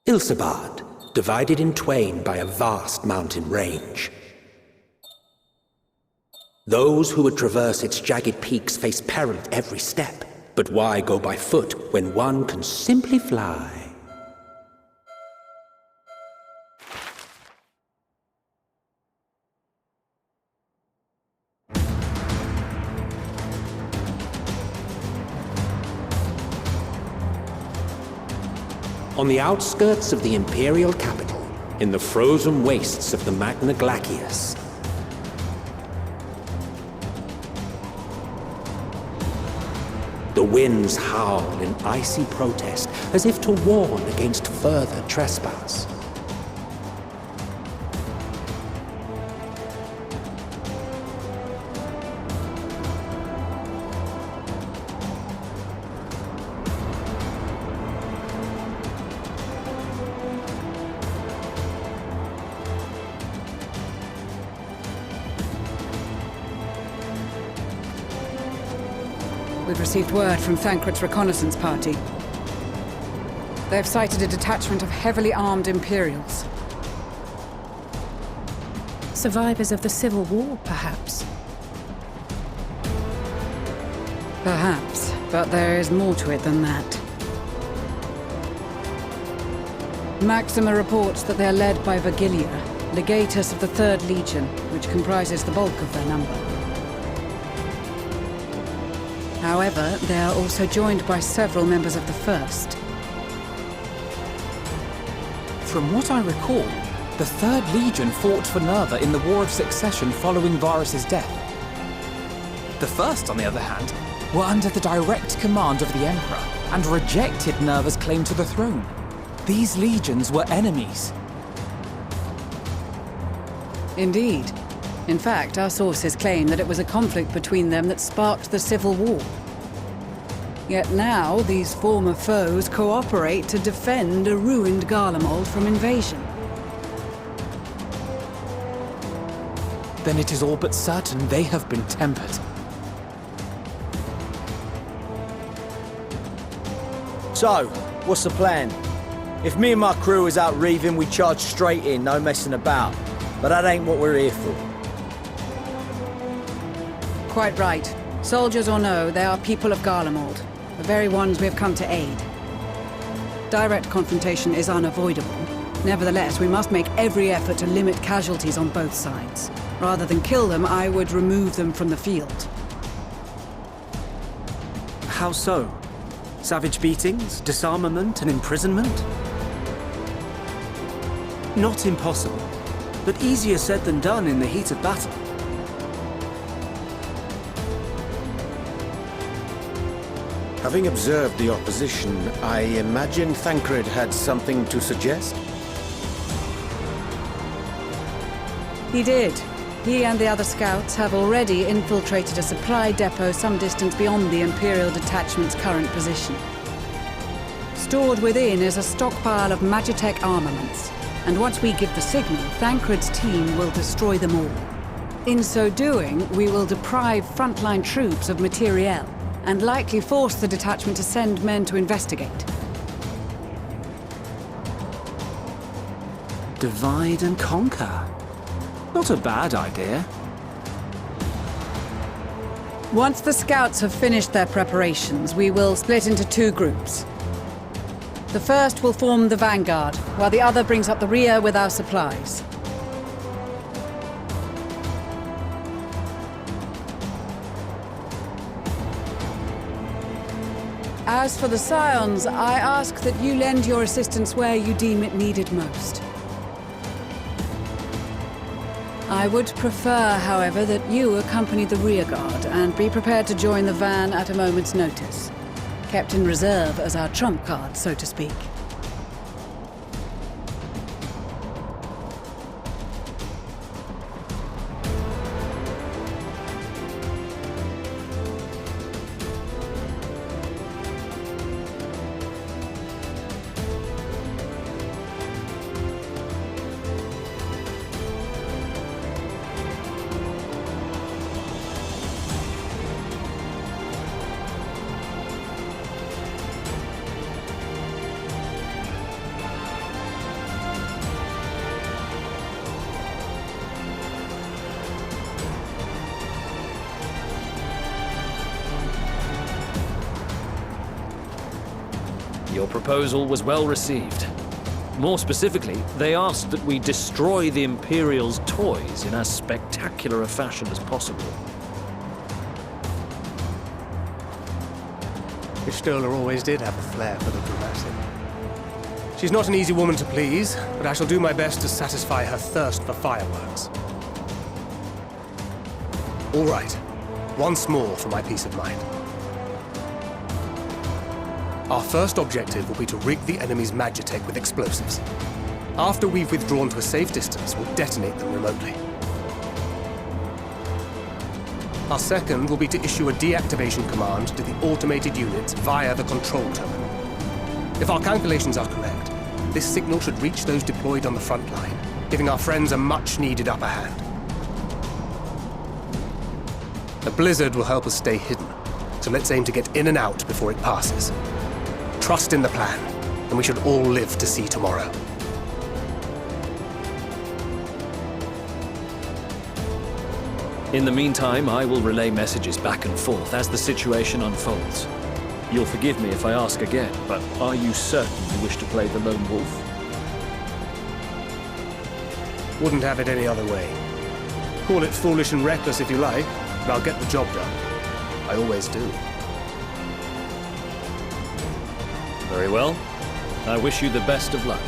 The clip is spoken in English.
Ilsabard, divided in twain by a vast mountain range. Those who would traverse its jagged peaks face peril at every step. But why go by foot when one can simply fly? On the outskirts of the Imperial capital, in the frozen wastes of the Magna Glacius, the winds howl in icy protest, as if to warn against further trespass. We've received word from Thancred's reconnaissance party. They've sighted a detachment of heavily armed Imperials. Survivors of the Civil War, perhaps? Perhaps, but there is more to it than that. Maxima reports that they are led by Vergilia, legatus of the 3rd Legion, which comprises the bulk of their number. However, they are also joined by several members of the 1st. From what I recall, the 3rd Legion fought for Nerva in the War of Succession following Varus's death. The 1st, on the other hand, were under the direct command of the Emperor and rejected Nerva's claim to the throne. These legions were enemies. Indeed. In fact, our sources claim that it was a conflict between them that sparked the Civil War. Yet now, these former foes cooperate to defend a ruined Garlemald from invasion. Then it is all but certain they have been tempered. So, what's the plan? If me and my crew is out reaving, we charge straight in, no messing about. But that ain't what we're here for. Quite right. Soldiers or no, they are people of Garlemald, the very ones we have come to aid. Direct confrontation is unavoidable. Nevertheless, we must make every effort to limit casualties on both sides. Rather than kill them, I would remove them from the field. How so? Savage beatings, disarmament, and imprisonment? Not impossible, but easier said than done in the heat of battle. Having observed the opposition, I imagine Thancred had something to suggest? He did. He and the other scouts have already infiltrated a supply depot some distance beyond the Imperial detachment's current position. Stored within is a stockpile of Magitech armaments, and once we give the signal, Thancred's team will destroy them all. In so doing, we will deprive frontline troops of materiel, and likely force the detachment to send men to investigate. Divide and conquer. Not a bad idea. Once the scouts have finished their preparations, we will split into 2 groups. The first will form the vanguard, while the other brings up the rear with our supplies. As for the Scions, I ask that you lend your assistance where you deem it needed most. I would prefer, however, that you accompany the rearguard and be prepared to join the van at a moment's notice. Kept in reserve as our trump card, so to speak. your proposal was well received. More specifically, they asked that we destroy the Imperial's toys in as spectacular a fashion as possible. Stoller always did have a flair for the dramatic. She's not an easy woman to please, but I shall do my best to satisfy her thirst for fireworks. All right, once more for my peace of mind. Our first objective will be to rig the enemy's magitech with explosives. After we've withdrawn to a safe distance, we'll detonate them remotely. Our second will be to issue a deactivation command to the automated units via the control terminal. If our calculations are correct, this signal should reach those deployed on the front line, giving our friends a much-needed upper hand. The blizzard will help us stay hidden, so let's aim to get in and out before it passes. Trust in the plan, and we should all live to see tomorrow. In the meantime, I will relay messages back and forth as the situation unfolds. You'll forgive me if I ask again, but are you certain you wish to play the lone wolf? Wouldn't have it any other way. Call it foolish and reckless if you like, but I'll get the job done. I always do. Very well. I wish you the best of luck.